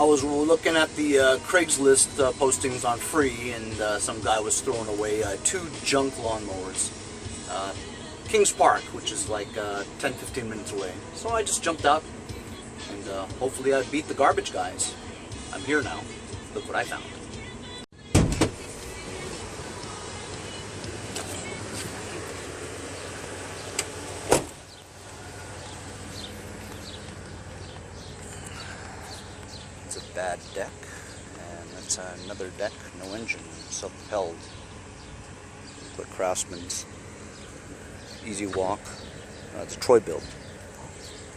was looking at the Craigslist postings on free, and some guy was throwing away 2 junk lawnmowers. Kings Park, which is like 10-15 minutes away. So I just jumped out, and hopefully I beat the garbage guys. I'm here now. Look what I found. It's a bad deck, and that's another deck, no engine, self-propelled. The Craftsman's easy walk. It's a Troy build.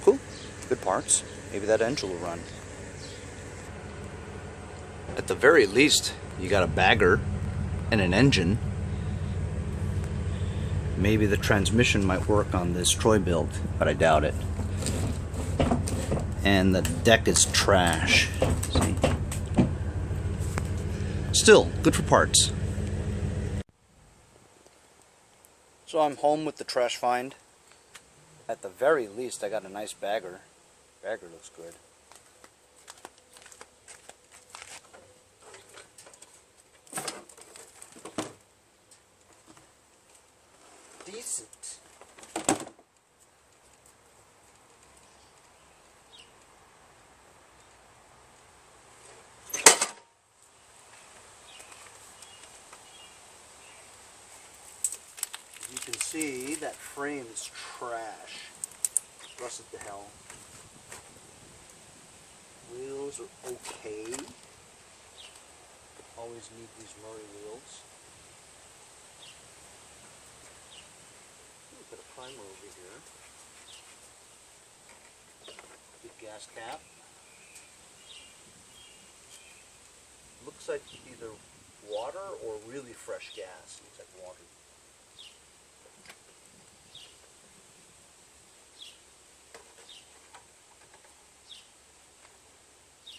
Cool, good parts. Maybe that engine will run. At the very least, you got a bagger and an engine. Maybe the transmission might work on this Troy build, but I doubt it. And the deck is trash. See? Still, good for parts. So I'm home with the trash find. At the very least, I got a nice bagger. Bagger looks good. Decent. You can see that frame is trash. It's rusted to hell. Wheels are okay. Always need these Murray wheels. A bit of primer over here. Good gas cap. Looks like either water or really fresh gas. Looks like water.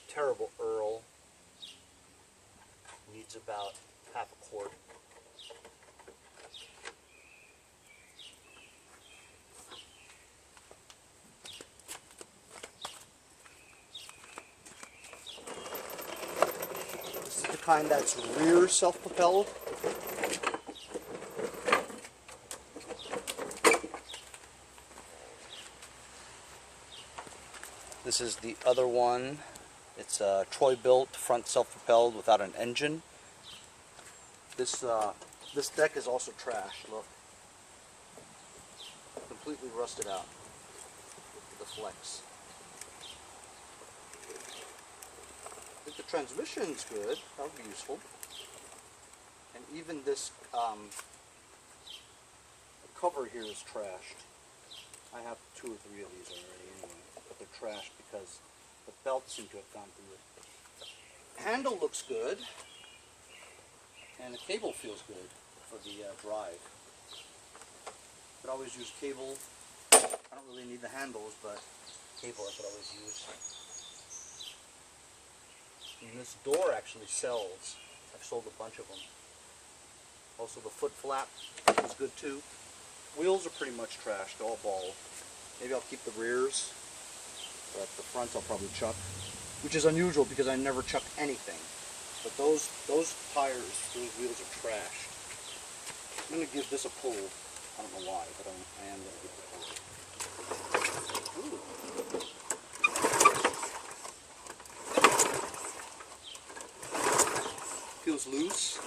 Terrible Earl. Needs about half a quart. This is the kind that's rear self-propelled. This is the other one. It's a Troy built, front self-propelled without an engine. This deck is also trash. Look, completely rusted out. Look at the flex. If the transmission's good, that would be useful. And even this cover here is trashed. I have 2 or 3 of these already anyway, but they're trashed because the belts seem to have gone through it. The handle looks good, and the cable feels good for the drive. Could always use cable. I don't really need the handles, but cable I could always use. And this door actually sells. I've sold a bunch of them. Also the foot flap is good too. Wheels are pretty much trashed, all bald. Maybe I'll keep the rears, but the fronts I'll probably chuck, which is unusual because I never chuck anything. But those tires, those wheels are trashed. I'm going to give this a pull. I don't know why, but I am going to give it a pull. Ooh. Feels loose.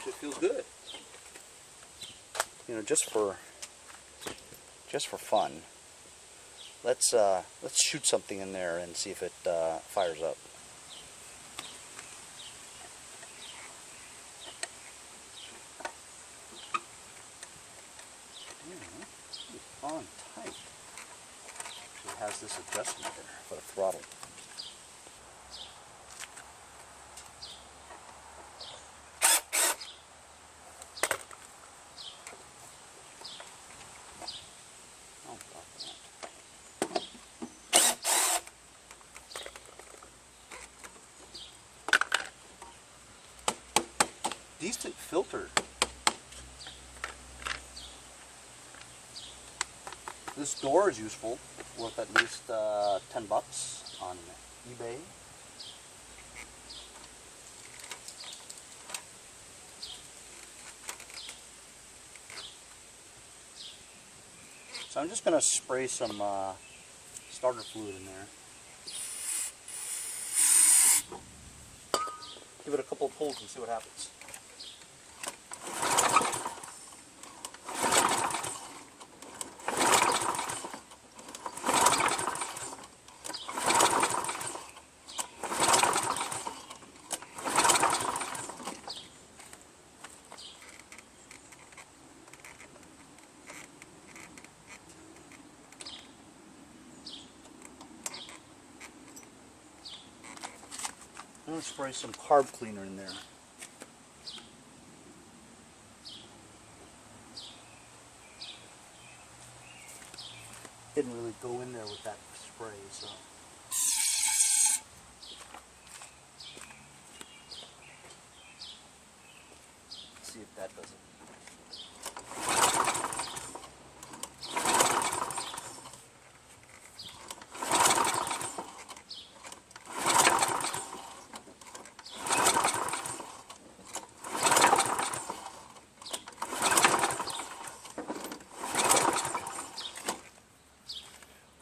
It feels good. You know, just for fun. Let's shoot something in there and see if it fires up. It's on tight. It has this adjustment there for the throttle. Decent filter. This door is useful, worth at least $10 on eBay. So I'm just going to spray some starter fluid in there. Give it a couple of pulls and see what happens. I'm going to spray some carb cleaner in there. Didn't really go in there with that spray, so. Let's see if that does it.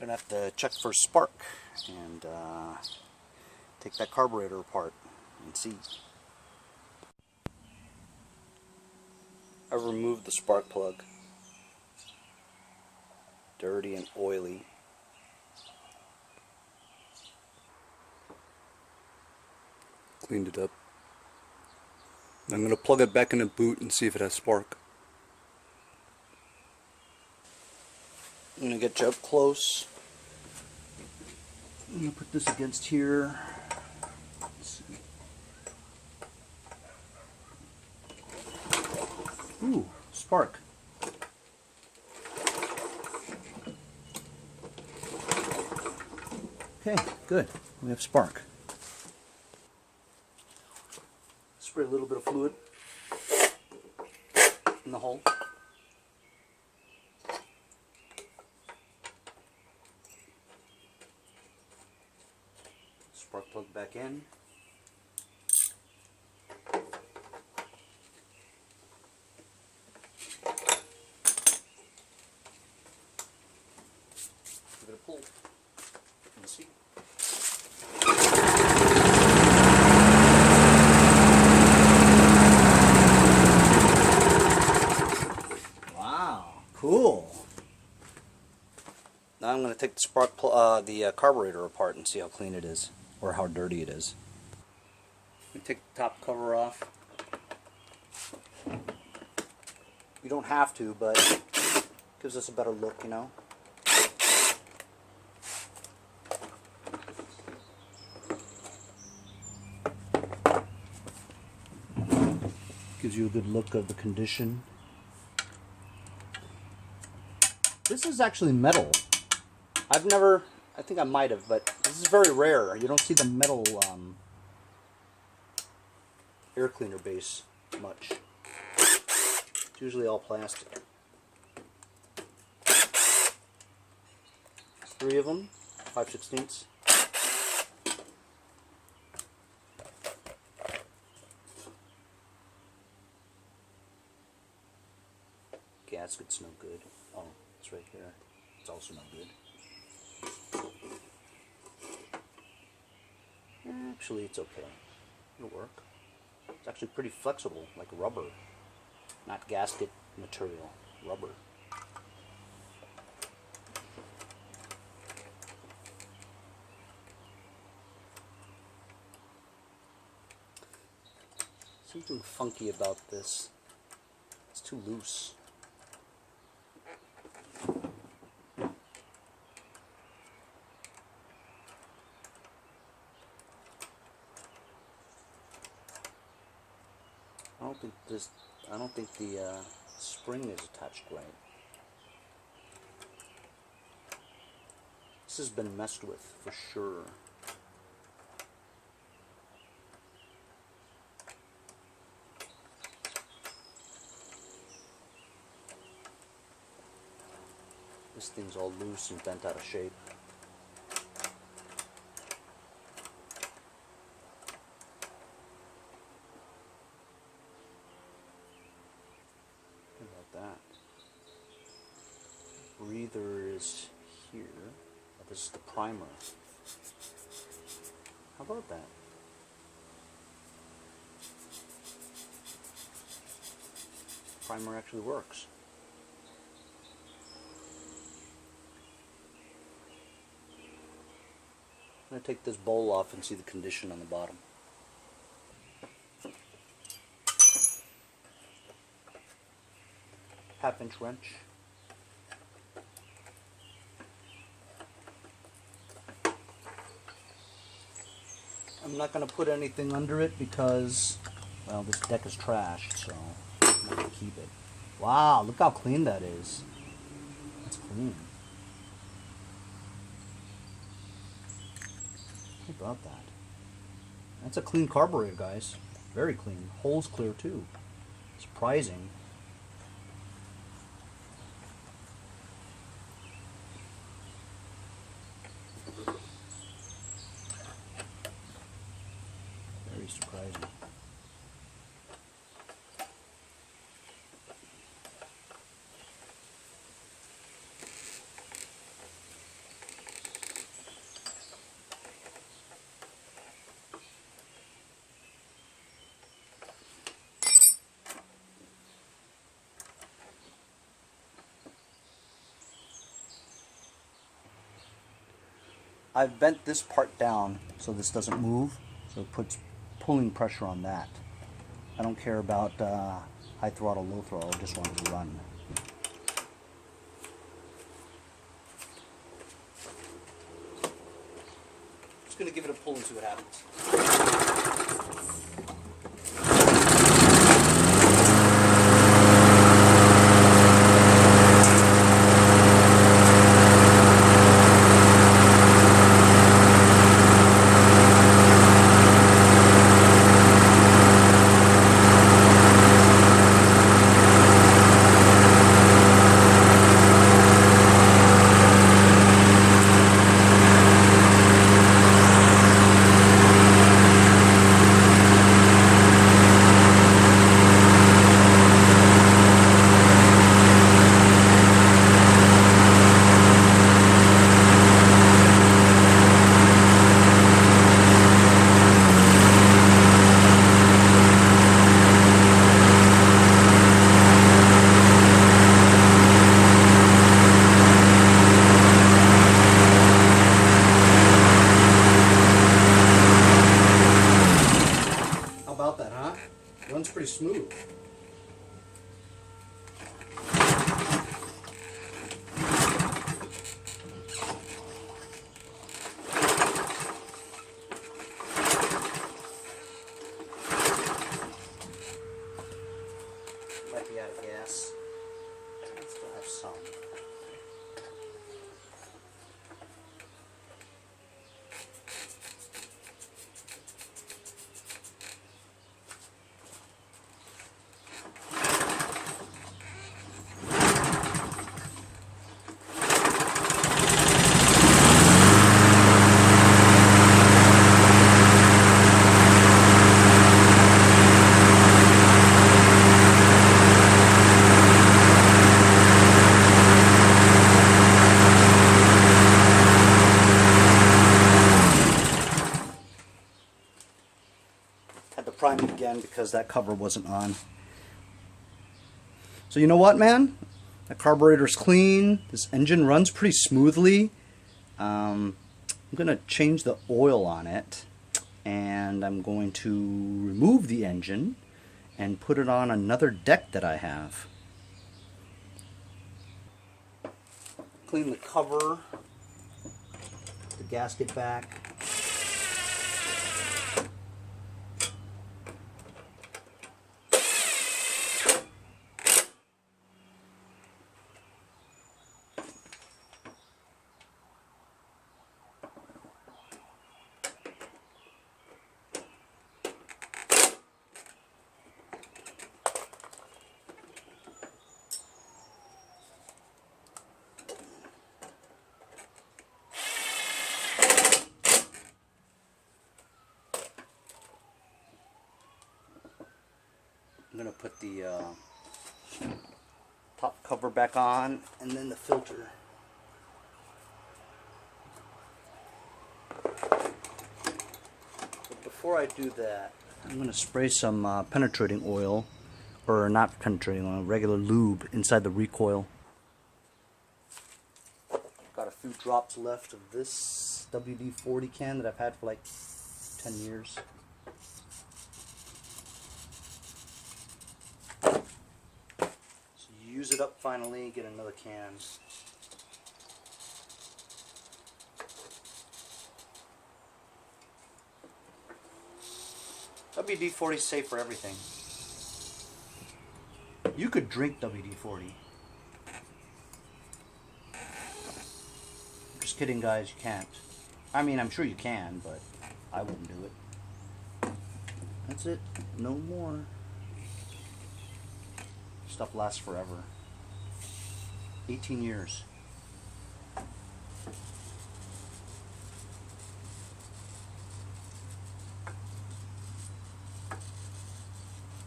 Gonna have to check for spark and take that carburetor apart and see. I've removed the spark plug. Dirty and oily. Cleaned it up. I'm going to plug it back in the boot and see if it has spark. I'm going to get you up close. I'm going to put this against here. Let's see. Ooh, spark. Okay, good. We have spark. Spray a little bit of fluid in the hole. Spark plug back in. Give it a pull and see. Wow, cool. Now I'm going to take the the carburetor apart and see how clean it is, or how dirty it is. We take the top cover off. You don't have to, but it gives us a better look, you know. Gives you a good look of the condition. This is actually metal. I've never, I think I might have, but this is very rare. You don't see the metal air cleaner base much. It's usually all plastic. There's 3 of them, 5/16. Gasket's no good. Oh, it's right here. It's also no good. Actually, it's okay. It'll work. It's actually pretty flexible, like rubber. Not gasket material, rubber. Something funky about this. It's too loose. I don't think the spring is attached right. This has been messed with for sure. This thing's all loose and bent out of shape. That. breather is here. This is the primer. How about that? Primer actually works. I'm going to take this bowl off and see the condition on the bottom. Half-inch wrench. I'm not going to put anything under it because, well, this deck is trashed, so I'm not going to keep it. Wow, look how clean that is. That's clean. How about that? That's a clean carburetor, guys. Very clean. Hole's clear, too. Surprising. Very surprising. I've bent this part down so this doesn't move, so it puts pulling pressure on that. I don't care about high throttle, low throttle, I just want it to run. Just going to give it a pull and see what happens. Runs pretty smooth. Might be out of gas. Still have some. Prime it again because that cover wasn't on. So you know what, man? The carburetor's clean. This engine runs pretty smoothly. I'm going to change the oil on it, and I'm going to remove the engine and put it on another deck that I have. Clean the cover, the gasket back. I'm going to put the top cover back on, and then the filter. But before I do that, I'm going to spray some penetrating oil, or not penetrating oil, regular lube inside the recoil. Got a few drops left of this WD-40 can that I've had for like 10 years. So you use it up finally, get another can. WD-40 is safe for everything. You could drink WD-40. Just kidding, guys, you can't. I mean, I'm sure you can, but I wouldn't do it. That's it. No more. Stuff lasts forever. 18 years.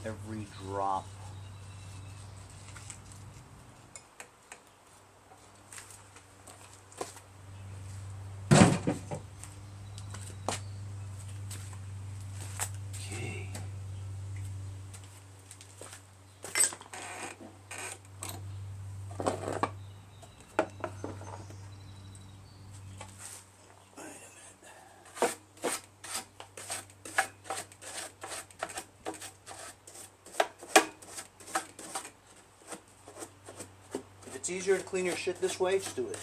Every drop. Okay. If it's easier to clean your shit this way, just do it.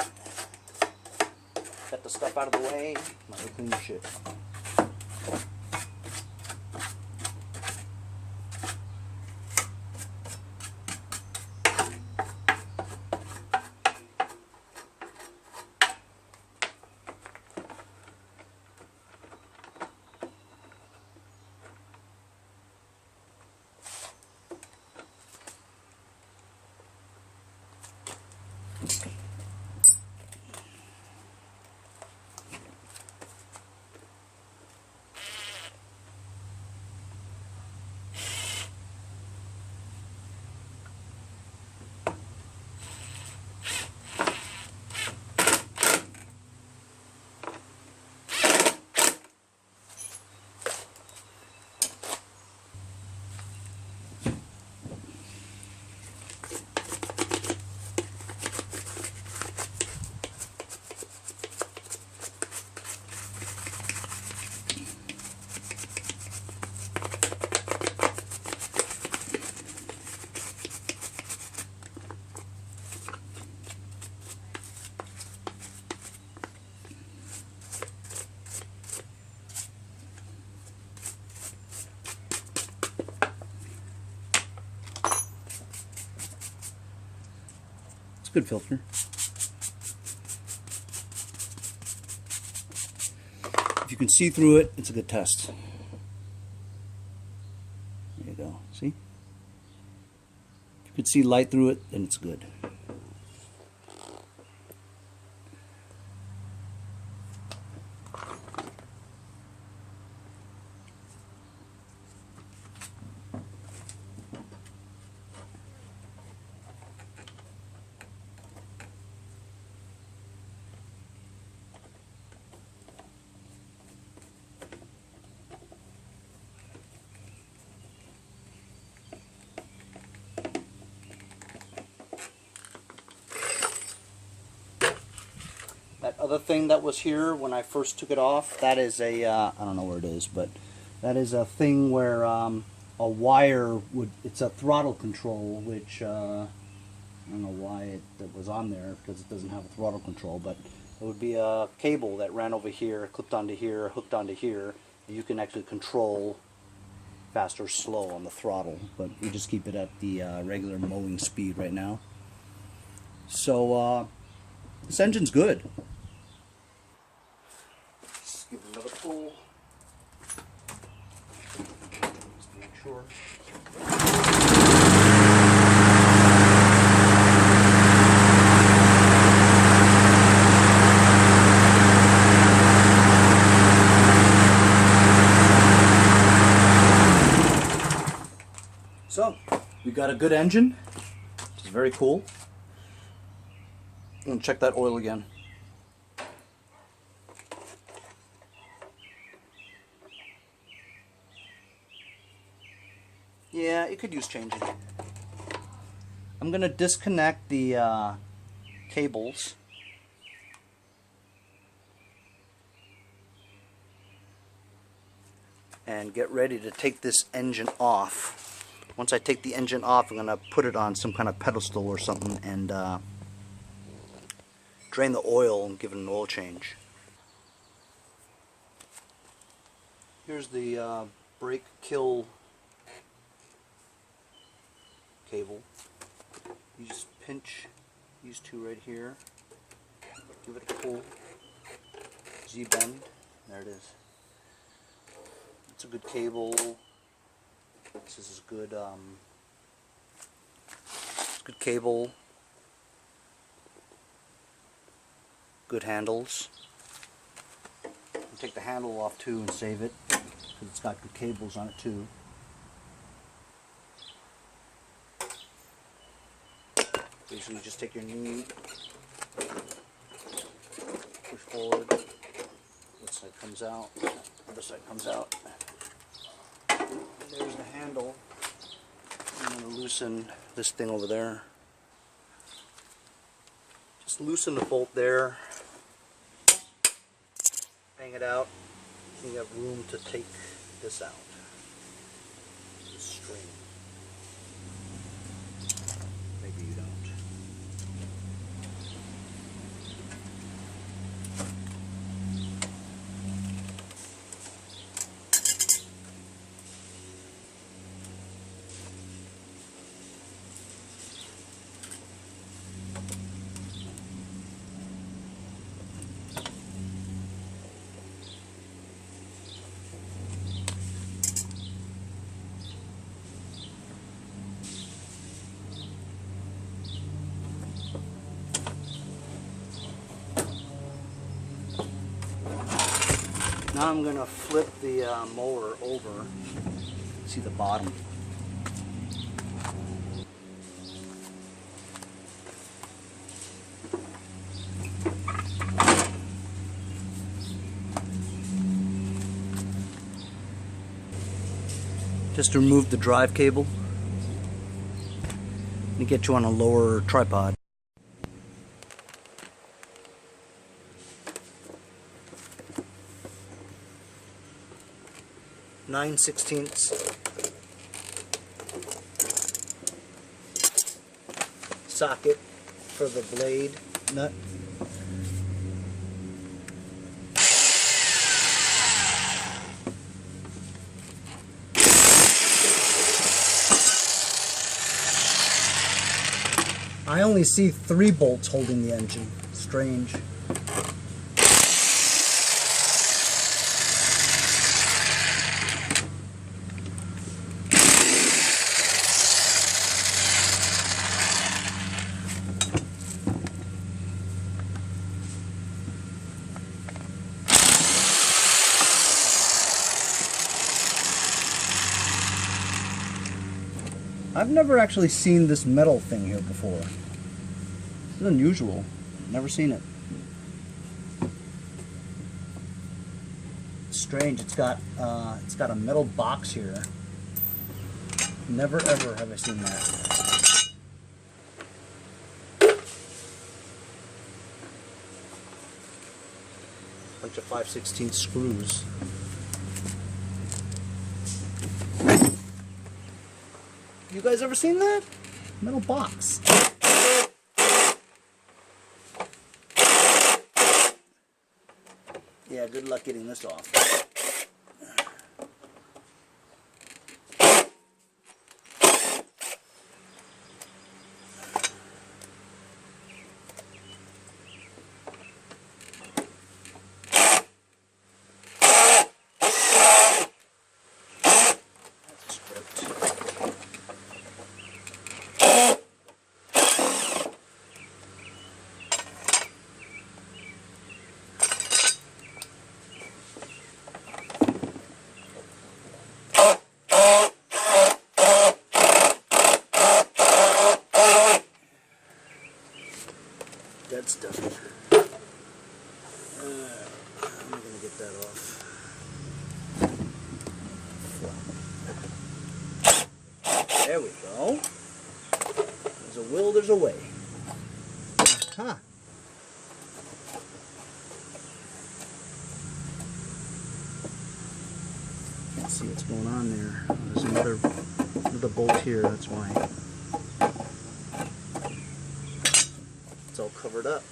Get the stuff out of the way, might as well clean your shit. It's a good filter. If you can see through it, it's a good test. There you go. See? If you can see light through it, then it's good. That other thing that was here when I first took it off, that is a, I don't know where it is, but that is a thing where a wire would, it's a throttle control, which I don't know why it was on there, because it doesn't have a throttle control, but it would be a cable that ran over here, clipped onto here, hooked onto here. You can actually control fast or slow on the throttle, but we just keep it at the regular mowing speed right now. So this engine's good. Just give it another pull. Just to make sure. So, we got a good engine, which is very cool. And check that oil again. Yeah, it could use changing. I'm going to disconnect the cables. And get ready to take this engine off. Once I take the engine off, I'm going to put it on some kind of pedestal or something and drain the oil and give it an oil change. Here's the brake kill cable. You just pinch these two right here, give it a pull, Z-bend, there it is. It's a good cable. This is good. It's good cable. Good handles. You can take the handle off too and save it because it's got good cables on it too. Basically, just take your knee, push forward. This side comes out. Other side comes out. There's the handle. I'm going to loosen this thing over there. Just loosen the bolt there. Hang it out. You have room to take this out. This string. Maybe you don't. Now I'm going to flip the mower over. See the bottom. Just remove the drive cable and get you on a lower tripod. 9/16 socket for the blade nut. I only see 3 bolts holding the engine. Strange. I've never actually seen this metal thing here before. This is unusual. Never seen it. It's strange. It's got a metal box here. Never ever have I seen that. Bunch of 5/16 screws. You guys ever seen that? Metal box. Yeah, good luck getting this off. that's done. I'm going to get that off. There we go. There's a will, there's a way. Huh. Can't see what's going on there. There's another bolt here, that's why. It's all covered up.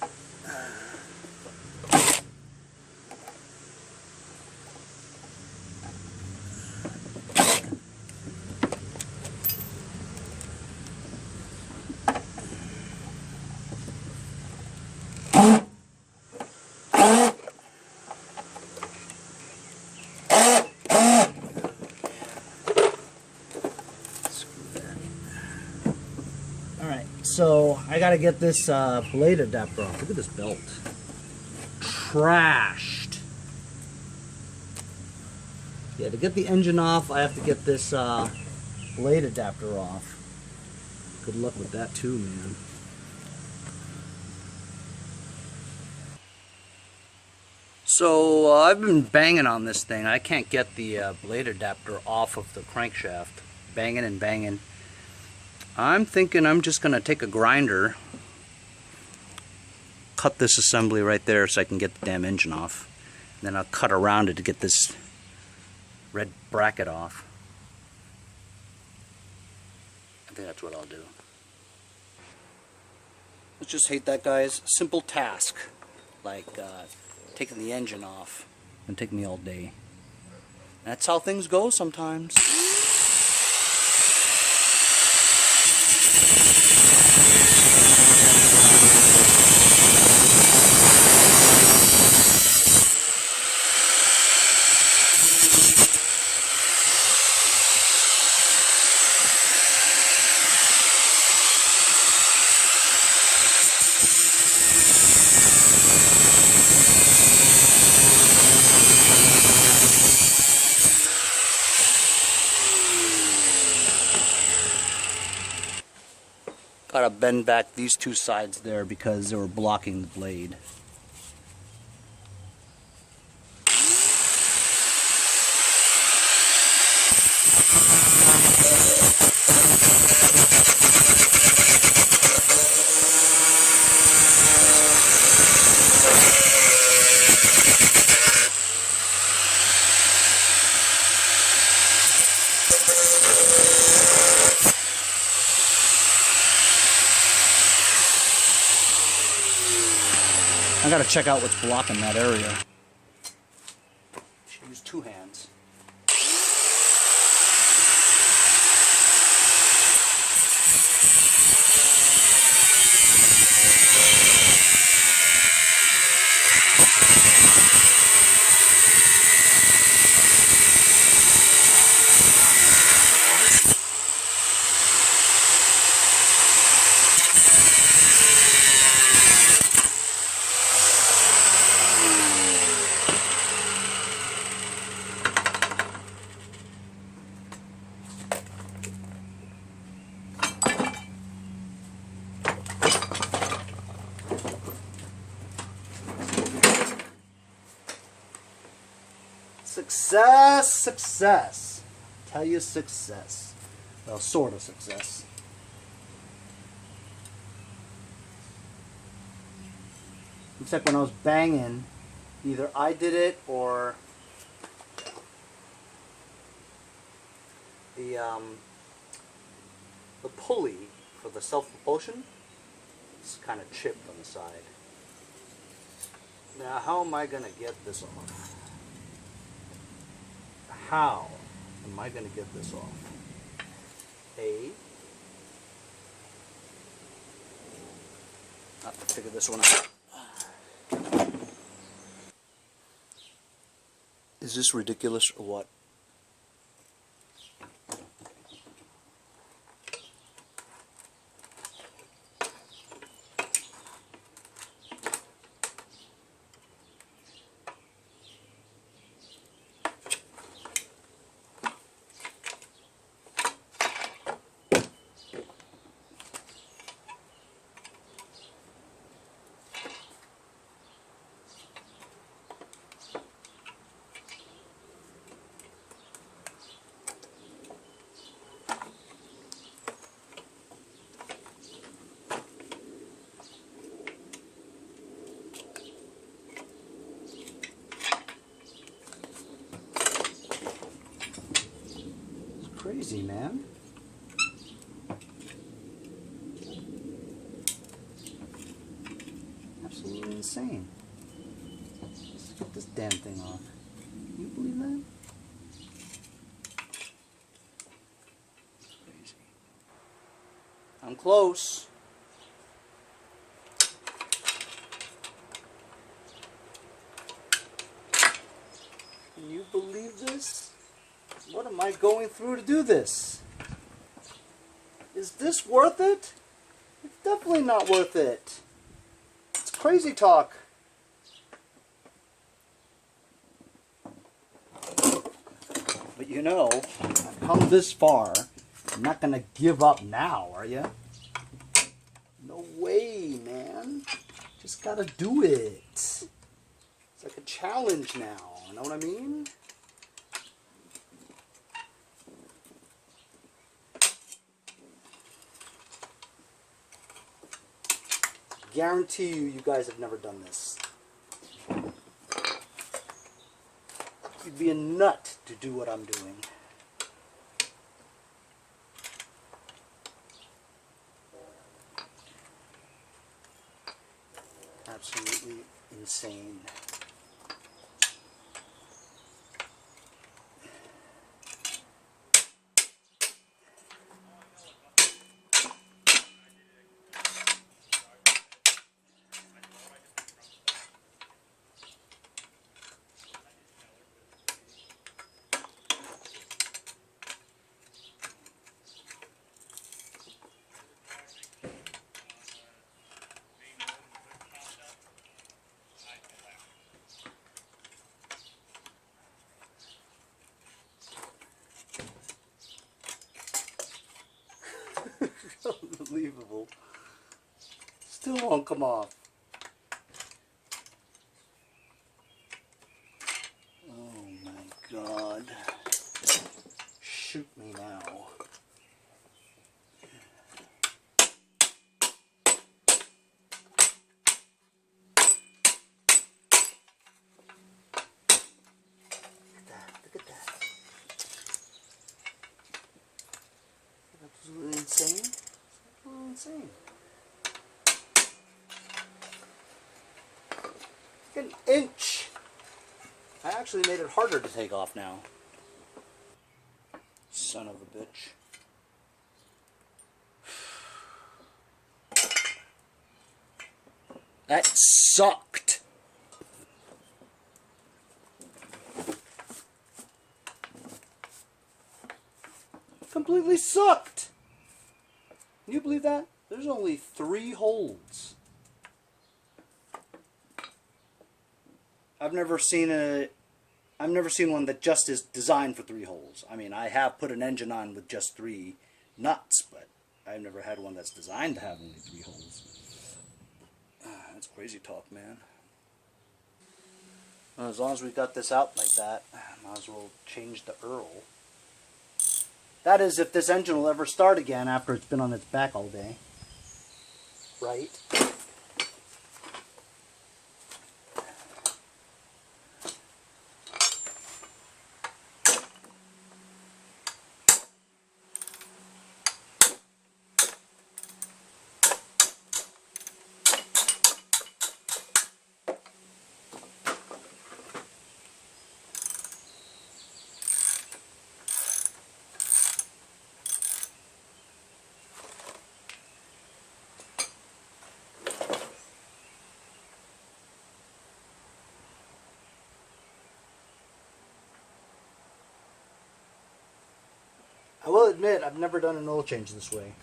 So I gotta get this blade adapter off. Look at this belt. Trashed. Yeah, to get the engine off, I have to get this blade adapter off. Good luck with that too, man. So I've been banging on this thing. I can't get the blade adapter off of the crankshaft. Banging and banging. I'm thinking I'm just going to take a grinder, cut this assembly right there so I can get the damn engine off. And then I'll cut around it to get this red bracket off. I think that's what I'll do. Let's just hate that, guys. Simple task, like taking the engine off. It'll take me all day. That's how things go sometimes. Gotta bend back these two sides there because they were blocking the blade. I gotta check out what's blocking that area. Should use two hands. Success, success. Tell you success. Well, sort of success. Looks like when I was banging, either I did it or the pulley for the self-propulsion is kind of chipped on the side. Now, how am I going to get this off? How am I going to get this off? I have to figure this one out. Is this ridiculous or what? crazy, man. Absolutely insane. Let's get this damn thing off. Can you believe that? Crazy. I'm close. Can you believe this? What am I going through to do this? Is this worth it? It's definitely not worth it. It's crazy talk. But you know, I've come this far. I'm not going to give up now, are you? No way, man. Just got to do it. It's like a challenge now. You know what I mean? Guarantee you guys have never done this. You'd be a nut to do what I'm doing. Absolutely insane. Unbelievable. Still won't come off. Oh my God. Shoot me now. Look at that. Absolutely insane. Absolutely insane. An inch. I actually made it harder to take off now. Son of a bitch. That sucked. Completely sucked. Can you believe that? There's only 3 holes. I've never seen one that just is designed for 3 holes. I mean, I have put an engine on with just 3 nuts, but I've never had one that's designed to have only 3 holes. That's crazy talk, man. Well, as long as we got this out like that, might as well change the Earl. That is, if this engine will ever start again after it's been on its back all day. Right? I will admit, I've never done an oil change this way.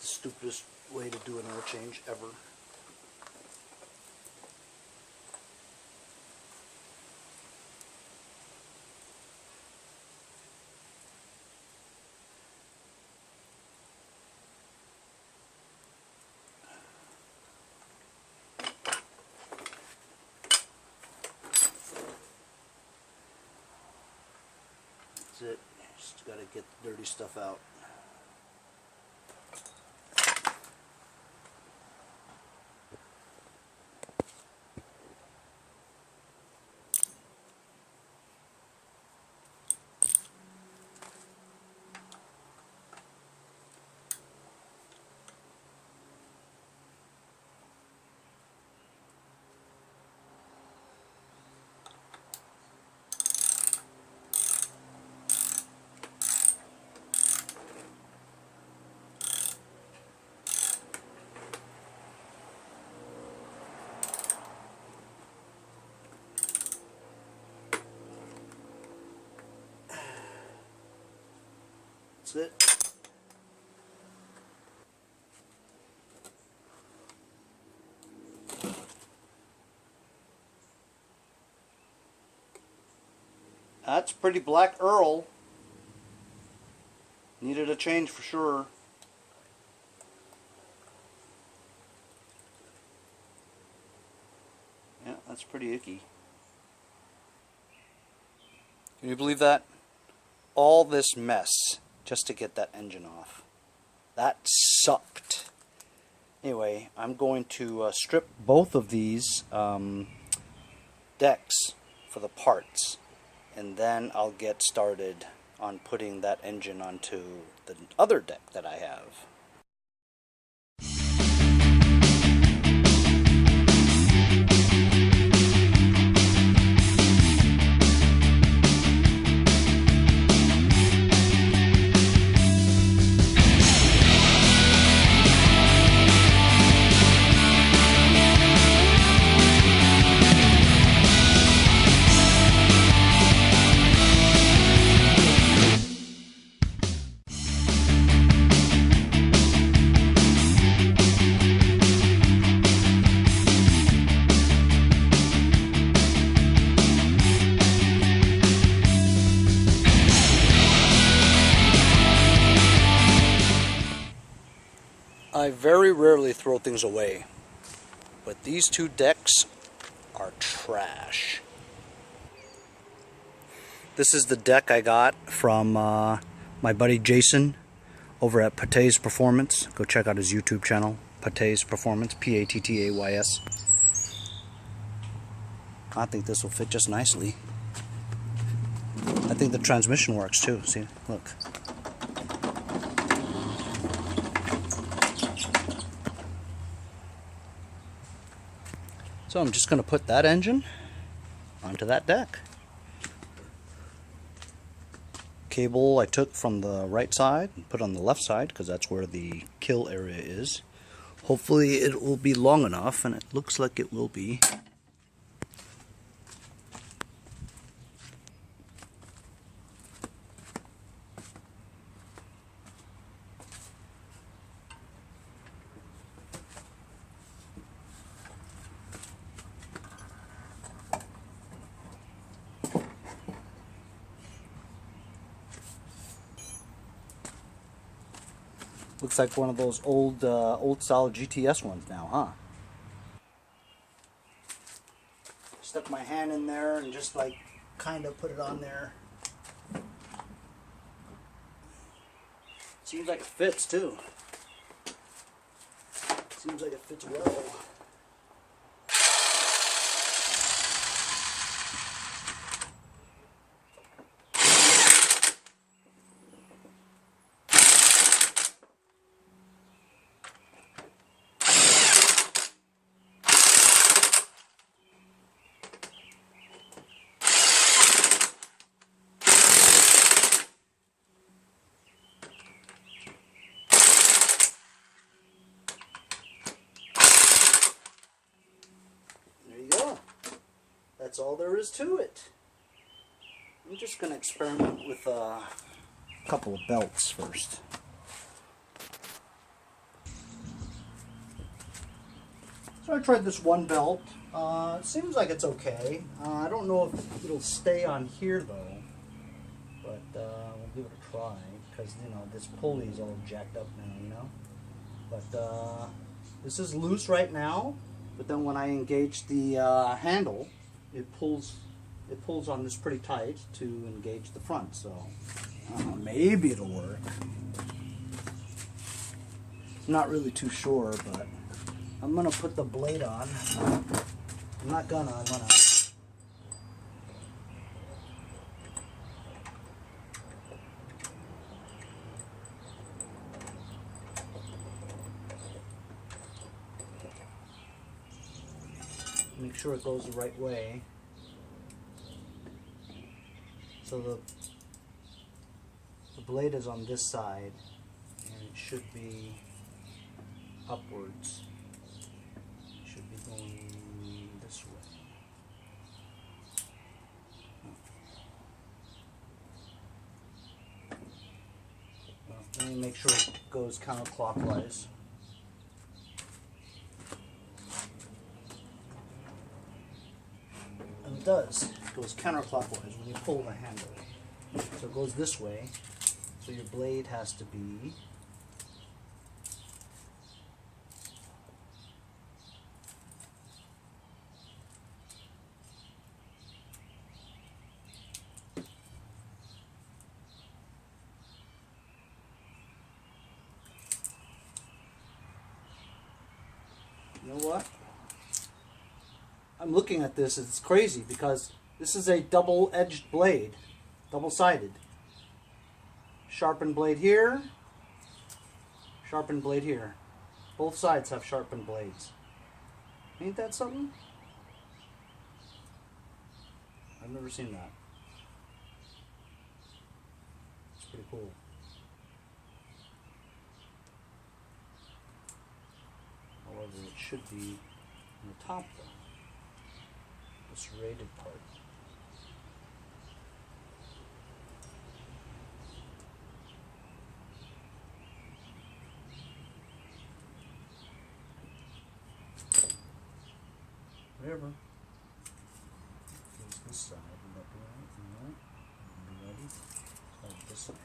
Stupidest way to do an oil change ever. That's it. Just gotta get the dirty stuff out. That's it. That's pretty black Earl. Needed a change for sure. Yeah, that's pretty icky. Can you believe that? All this mess just to get that engine off. That sucked. Anyway, I'm going to strip both of these decks for the parts, and then I'll get started on putting that engine onto the other deck that I have. I very rarely throw things away, but these two decks are trash. This is the deck I got from my buddy Jason over at Pattays Performance. Go check out his YouTube channel, Pattays Performance, P-A-T-T-A-Y-S. I think this will fit just nicely. I think the transmission works too. See, look. So I'm just going to put that engine onto that deck. Cable I took from the right side and put on the left side because that's where the kill area is. Hopefully it will be long enough, and it looks like it will be. Looks like one of those old style GTS ones now, huh? Stuck my hand in there and just like kind of put it on there. Seems like it fits too. Seems like it fits well. That's all there is to it. I'm just going to experiment with a couple of belts first. So I tried this one belt. It seems like it's okay. I don't know if it'll stay on here though, but we'll give it a try because, you know, this pulley is all jacked up now, you know. But this is loose right now, but then when I engage the handle, it pulls it pulls on this pretty tight to engage the front, so maybe it'll work. I'm not really too sure, but I'm gonna put the blade on. I'm gonna make sure it goes the right way. So the blade is on this side, and it should be upwards. It should be going this way. Well, let me make sure it goes counterclockwise. And it does. It goes counterclockwise when you pull the handle. So it goes this way. So your blade has to be you know what? I'm looking at this, it's crazy because this is a double-edged blade, double-sided. Sharpened blade here, sharpened blade here. Both sides have sharpened blades. Ain't that something? I've never seen that. It's pretty cool. However, it should be on the top though. This rated part. Whatever. Here's this side. Would that be right? No. Are you ready? Start this side.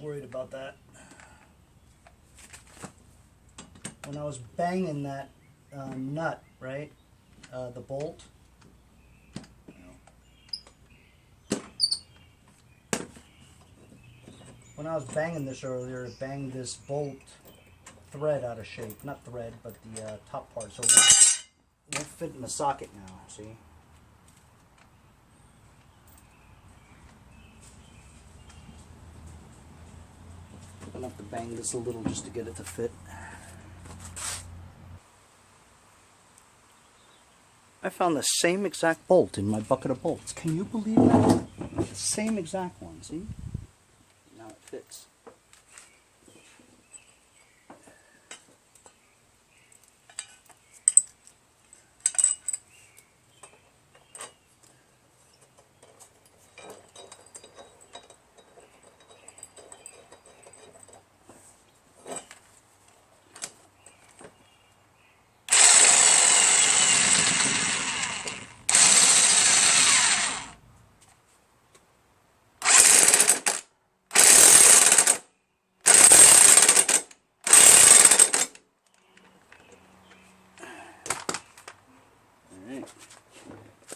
Worried about that. When I was banging that nut, right, the bolt, when I was banging this earlier, it banged this bolt thread out of shape. Not thread, but the top part. So it won't fit in the socket now, see? I'm gonna have to bang this a little just to get it to fit. I found the same exact bolt in my bucket of bolts. Can you believe that? The same exact one, see? Now it fits.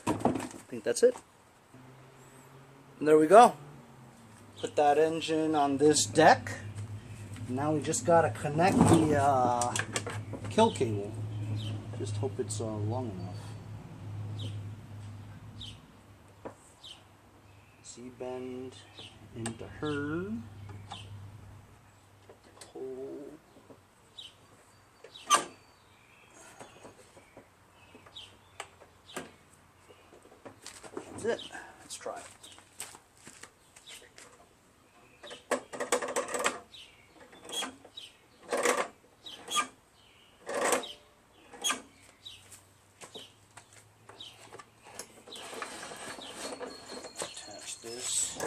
I think that's it. And there we go. Put that engine on this deck. Now we just gotta connect the kill cable. Just hope it's long enough. Z-bend into her. Pull. That's it. Let's try it. Attach this.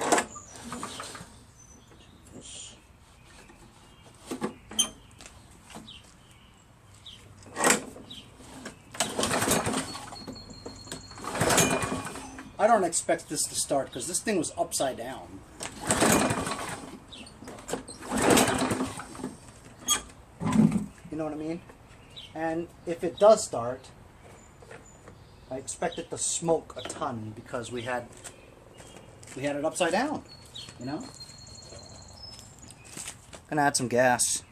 I don't expect this to start because this thing was upside down. You know what I mean? And if it does start, I expect it to smoke a ton because we had it upside down, you know? Gonna add some gas.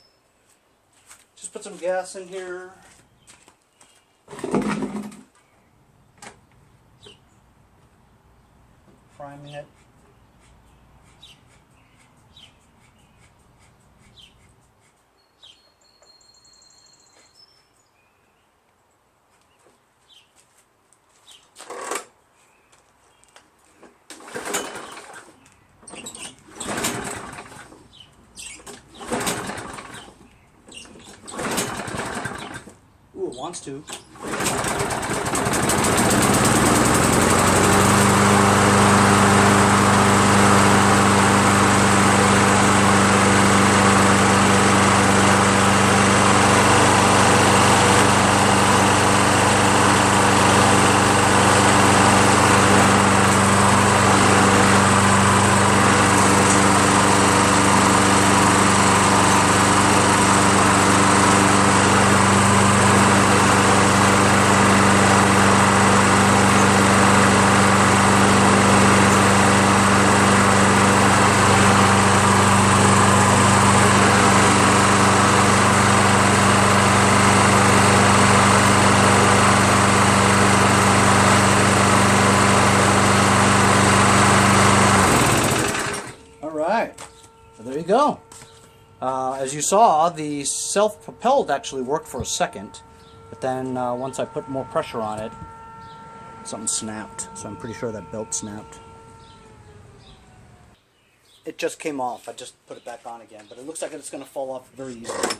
Just put some gas in here. Priming it. Ooh, it wants to. There you go. As you saw, the self-propelled actually worked for a second, but then once I put more pressure on it, something snapped. So I'm pretty sure that belt snapped. It just came off. I just put it back on again, but it looks like it's going to fall off very easily.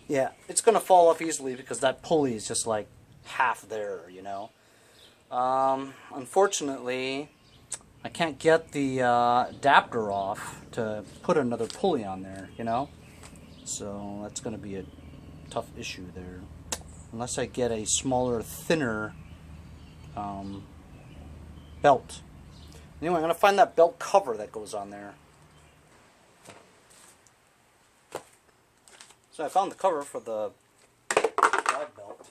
Yeah, it's going to fall off easily because that pulley is just like half there, you know. Unfortunately, I can't get the adapter off to put another pulley on there, you know. So that's going to be a tough issue there. Unless I get a smaller, thinner belt. Anyway, I'm going to find that belt cover that goes on there. So I found the cover for the drive belt.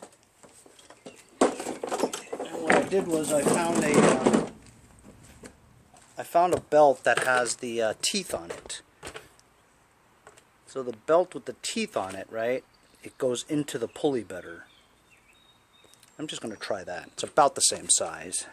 And what I did was I found a belt that has the teeth on it. So the belt with the teeth on it, right? It goes into the pulley better. I'm just going to try that. It's about the same size.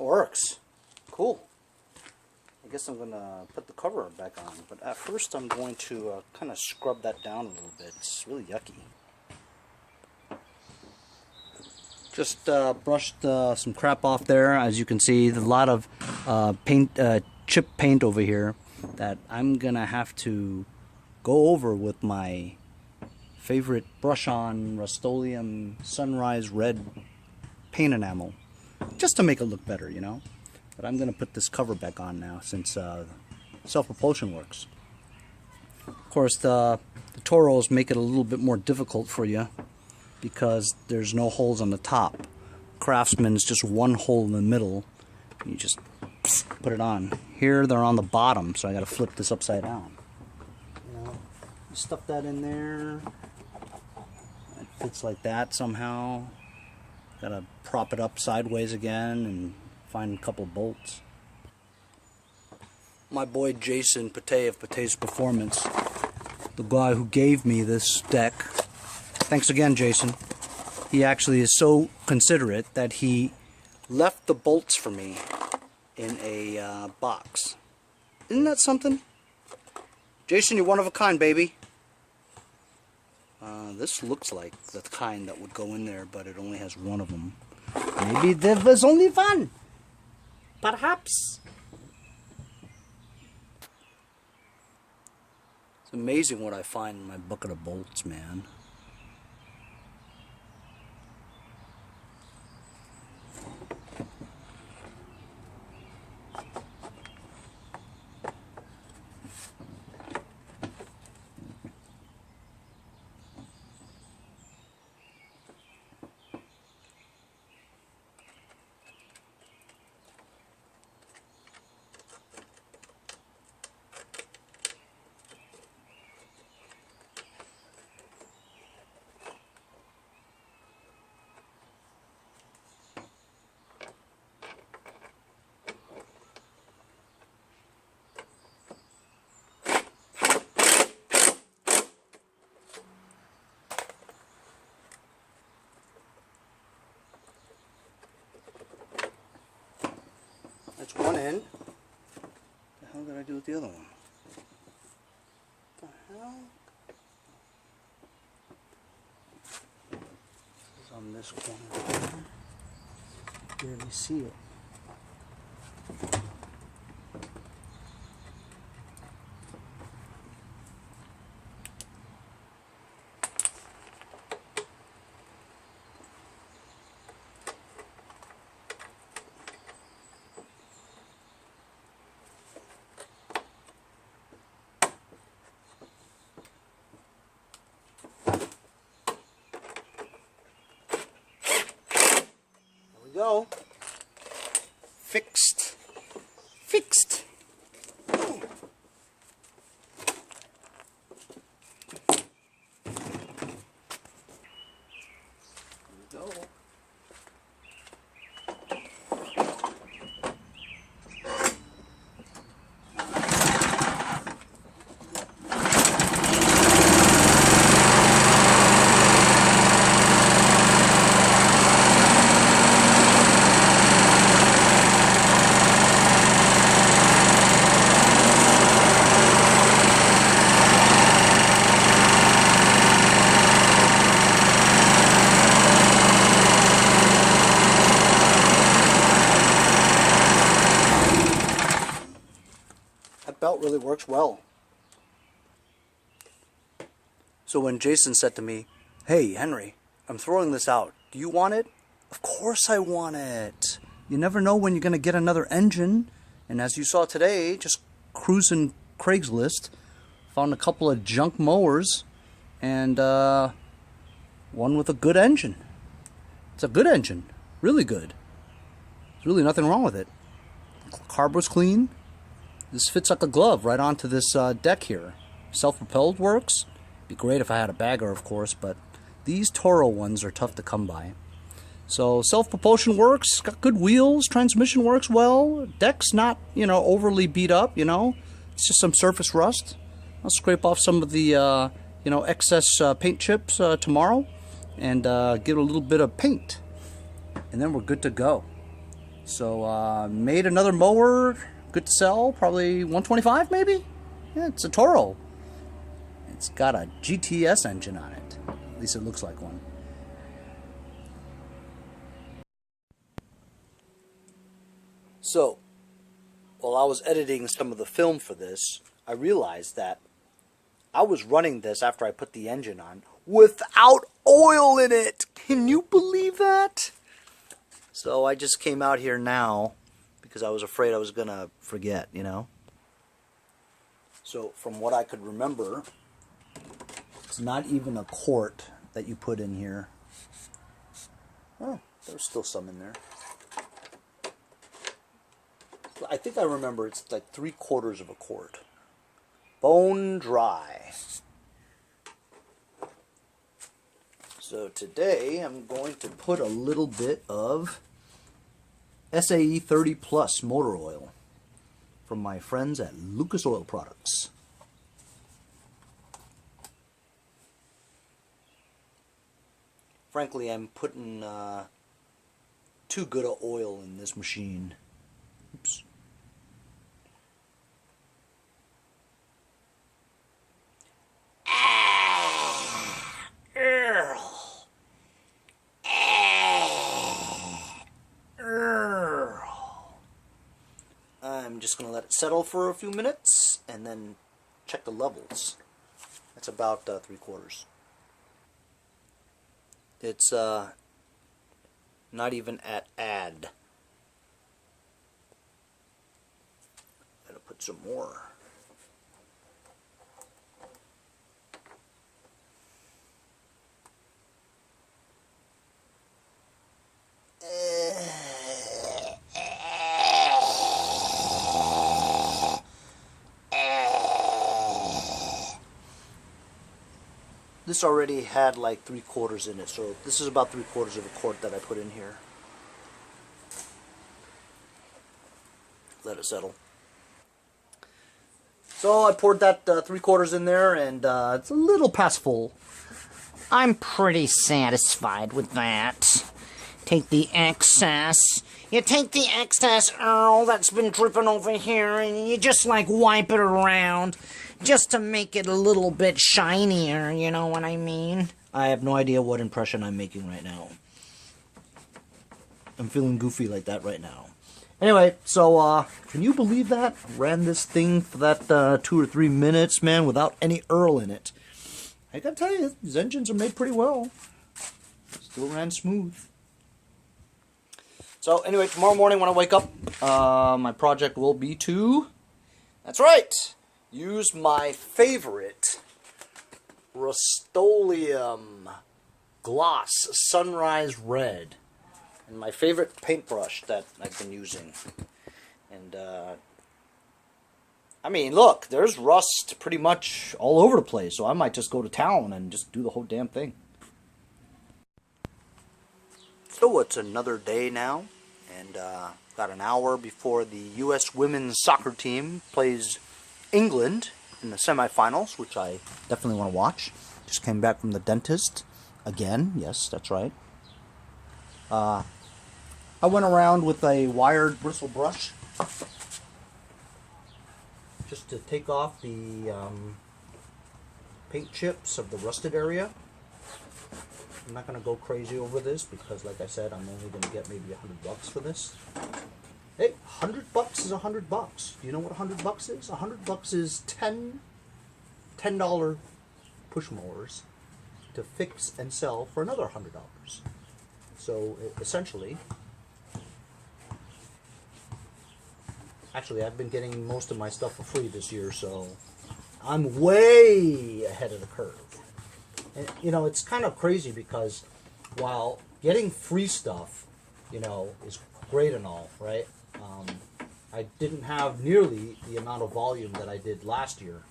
Works. Cool. I guess I'm going to put the cover back on, but at first I'm going to kind of scrub that down a little bit. It's really yucky. Just brushed some crap off there. As you can see, a lot of chip paint over here that I'm going to have to go over with my favorite brush-on Rust-Oleum Sunrise Red paint enamel. Just to make it look better, you know. But I'm going to put this cover back on now since self-propulsion works. Of course, the Toros make it a little bit more difficult for you because there's no holes on the top. Craftsman's just one hole in the middle. You just put it on. Here they're on the bottom, so I gotta flip this upside down. You know, you stuff that in there. It fits like that somehow. Gotta prop it up sideways again and find a couple of bolts. My boy Jason Pate of Pate's Performance, the guy who gave me this deck. Thanks again, Jason. He actually is so considerate that he left the bolts for me in a box. Isn't that something? Jason, you're one of a kind, baby. This looks like the kind that would go in there, but it only has one of them. Maybe there was only one. Perhaps. It's amazing what I find in my bucket of bolts, man. That's one end. What the hell did I do with the other one? What the hell? This is on this corner. Barely see it. Go. Fixed. Fixed. There we go. Belt really works well. So when Jason said to me, "Hey Henry, I'm throwing this out. Do you want it?" Of course I want it. You never know when you're going to get another engine. And as you saw today, just cruising Craigslist, found a couple of junk mowers and one with a good engine. It's a good engine. Really good. There's really nothing wrong with it. Carb was clean. This fits like a glove right onto this deck here. Self-propelled works. Be great if I had a bagger, of course, but these Toro ones are tough to come by. So self-propulsion works, got good wheels, transmission works well, deck's not, overly beat up, It's just some surface rust. I'll scrape off some of the, excess paint chips tomorrow and give it a little bit of paint. And then we're good to go. So made another mower. Good to sell, probably 125 maybe? Yeah, it's a Toro. It's got a GTS engine on it. At least it looks like one. So, while I was editing some of the film for this, I realized that I was running this after I put the engine on without oil in it. Can you believe that? So I just came out here now because I was afraid I was going to forget, So from what I could remember, it's not even a quart that you put in here. Oh, there's still some in there. I think I remember it's like 3/4 of a quart. Bone dry. So today I'm going to put a little bit of SAE 30 Plus motor oil from my friends at Lucas Oil Products. Frankly, I'm putting too good of oil in this machine. Oops. I'm just going to let it settle for a few minutes and then check the levels. That's about 3/4. It's not even at add. Gotta put some more. This already had like 3/4 in it, so this is about 3/4 of a quart that I put in here. Let it settle. So I poured that 3/4 in there, and it's a little past full. I'm pretty satisfied with that. Take the excess. You take the excess oil that's been dripping over here and you just like wipe it around just to make it a little bit shinier, you know what I mean? I have no idea what impression I'm making right now. I'm feeling goofy like that right now. Anyway, so can you believe that? Ran this thing for that 2 or 3 minutes, man, without any Earl in it. I gotta tell you, these engines are made pretty well. Still ran smooth. So anyway, tomorrow morning when I wake up, my project will be to, that's right, use my favorite Rust-Oleum Gloss Sunrise Red. And my favorite paintbrush that I've been using. And, I mean, look, there's rust pretty much all over the place, so I might just go to town and just do the whole damn thing. So it's another day now, and got an hour before the U.S. women's soccer team plays England in the semifinals, which I definitely want to watch. Just came back from the dentist again. Yes, that's right. I went around with a wired bristle brush just to take off the paint chips of the rusted area. I'm not going to go crazy over this because, like I said, I'm only going to get maybe $100 for this. Hey, $100 is $100. Do you know what $100 is? $100 is $10 push mowers to fix and sell for another $100. So essentially, actually, I've been getting most of my stuff for free this year, so I'm way ahead of the curve. And, you know, it's kind of crazy because while getting free stuff, you know, is great and all, right? I didn't have nearly the amount of volume that I did last year.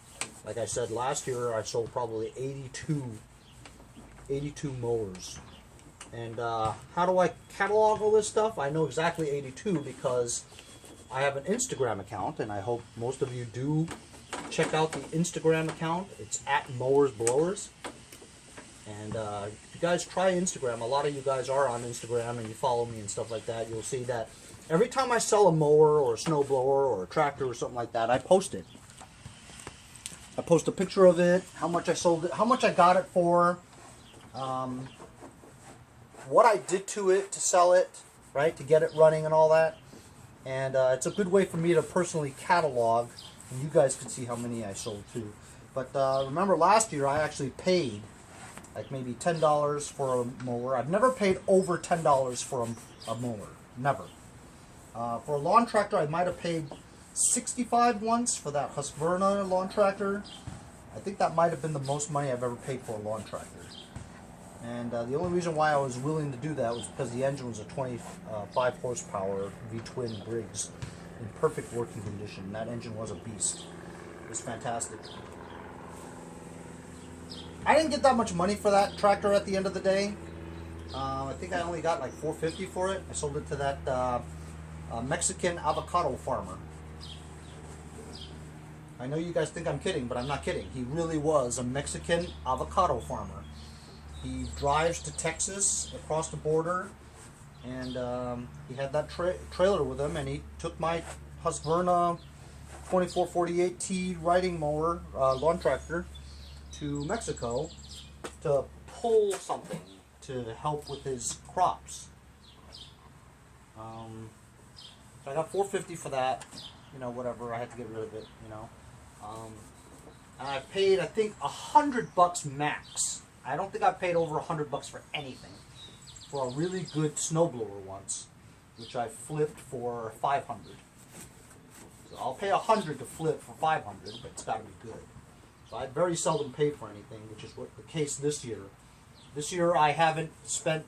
Like I said, last year I sold probably 82 mowers. And how do I catalog all this stuff? I know exactly 82 because I have an Instagram account, and I hope most of you do check out the Instagram account. It's at Mowers Blowers. And if you guys try Instagram, a lot of you guys are on Instagram and you follow me and stuff like that, you'll see that every time I sell a mower or a snow blower or a tractor or something like that, I post it. I post a picture of it, how much I sold it, how much I got it for, what I did to it to sell it, right, to get it running and all that. And it's a good way for me to personally catalog, and you guys can see how many I sold too. But remember last year I actually paid like maybe $10 for a mower. I've never paid over $10 for a mower. Never. For a lawn tractor, I might have paid $65 once for that Husqvarna lawn tractor. I think that might have been the most money I've ever paid for a lawn tractor. And the only reason why I was willing to do that was because the engine was a 25 horsepower V-twin Briggs. in perfect working condition. That engine was a beast. It was fantastic. I didn't get that much money for that tractor at the end of the day. I think I only got like $4.50 for it. I sold it to that Mexican avocado farmer. I know you guys think I'm kidding, but I'm not kidding. He really was a Mexican avocado farmer. He drives to Texas across the border, and he had that trailer with him, and he took my Husqvarna 2448T riding mower, lawn tractor, to Mexico to pull something to help with his crops. So I got $4.50 for that. You know, whatever. I had to get rid of it. You know, and I paid, I think, $100 max. I don't think I paid over $100 for anything. For a really good snowblower once, which I flipped for $500. So I'll pay $100 to flip for $500, but it's got to be good. So I very seldom paid for anything, which is what the case this year. This year I haven't spent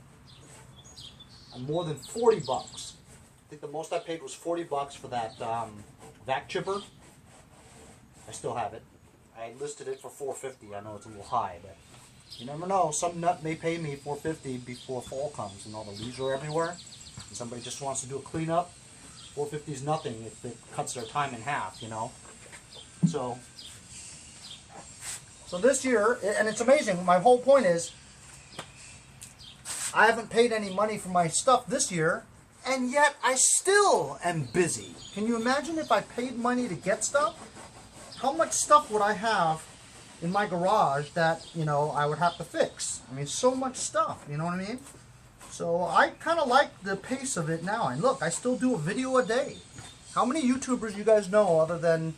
more than $40. I think the most I paid was $40 for that vac chipper. I still have it. I listed it for $4.50. I know it's a little high, but you never know. Some nut may pay me $4.50 before fall comes and all the leaves are everywhere, and somebody just wants to do a cleanup. $4.50 is nothing if it cuts their time in half, you know. So this year, and it's amazing. My whole point is, I haven't paid any money for my stuff this year, and yet I still am busy. Can you imagine if I paid money to get stuff? How much stuff would I have in my garage that, you know, I would have to fix? I mean, so much stuff, you know what I mean? So I kind of like the pace of it now. And look, I still do a video a day. How many YouTubers you guys know other than,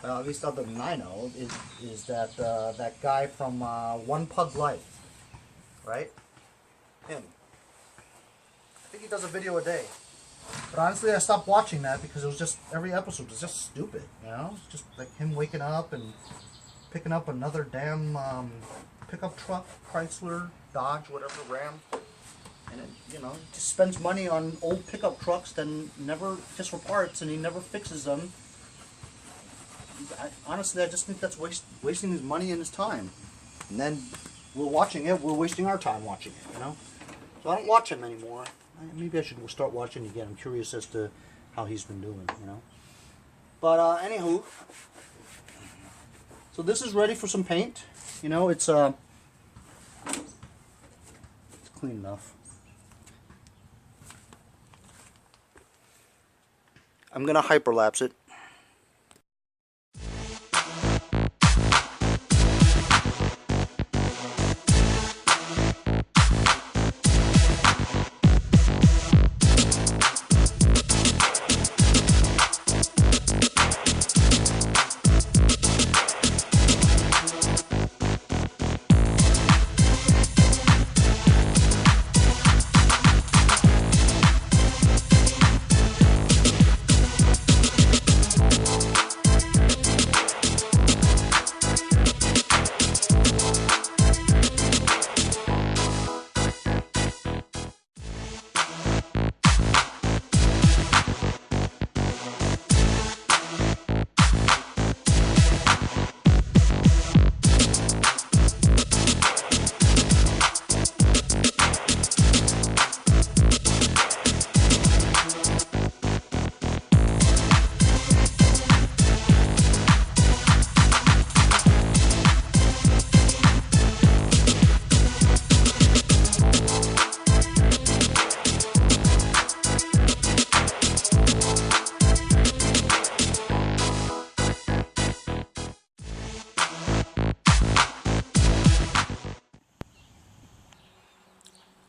at least other than I know, is that that guy from One Pug Life, right? Him. I think he does a video a day. But honestly, I stopped watching that because it was just, every episode was just stupid, you know? It's just like him waking up and picking up another damn pickup truck, Chrysler, Dodge, whatever, Ram. And it, you know, just spends money on old pickup trucks, then never, just for parts, and he never fixes them. Honestly, I just think that's wasting his money and his time. And then we're watching it, we're wasting our time watching it, you know? So I don't watch him anymore. Maybe I should start watching again. I'm curious as to how he's been doing, you know? But anywho, so this is ready for some paint. You know, it's clean enough. I'm gonna hyperlapse it.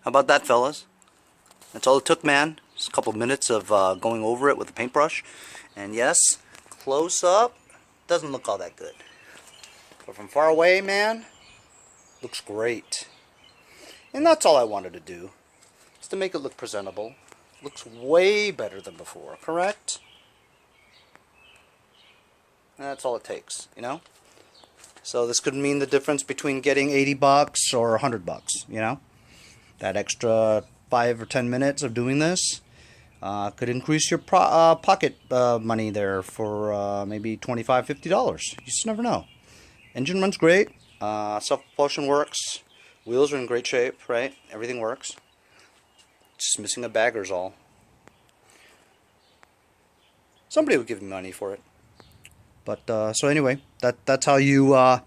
How about that, fellas? That's all it took, man. Just a couple of minutes of going over it with a paintbrush. And yes, close up, doesn't look all that good. But from far away, man, looks great. And that's all I wanted to do, is to make it look presentable. Looks way better than before, correct? And that's all it takes, you know? So this could mean the difference between getting $80 or $100, you know? That extra 5 or 10 minutes of doing this, Could increase your pocket money there for maybe $25, $50. You just never know. Engine runs great. Self-propulsion works. Wheels are in great shape, right? Everything works. Just missing a bagger's all. Somebody would give me money for it. But so anyway, that's how you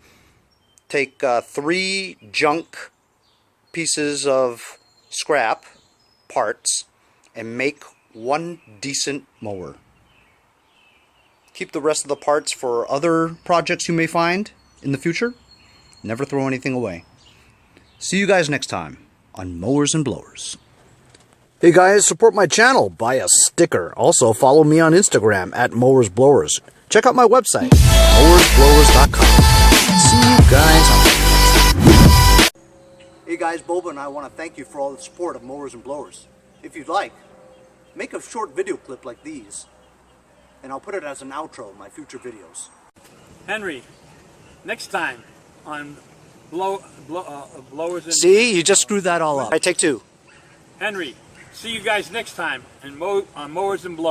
take 3 junk pieces of scrap parts and make one decent mower. Keep the rest of the parts for other projects you may find in the future. Never throw anything away. See you guys next time on Mowers and Blowers. Hey guys, support my channel. Buy a sticker. Also follow me on Instagram at Mowers Blowers. Check out my website, mowersblowers.com. See you guys on the next one. Hey guys, Boba and I want to thank you for all the support of Mowers and Blowers. If you'd like, make a short video clip like these, and I'll put it as an outro in my future videos. Henry, next time on Blowers and... See, you just screwed that all up. All right, take 2. Henry, see you guys next time on Mowers and Blowers.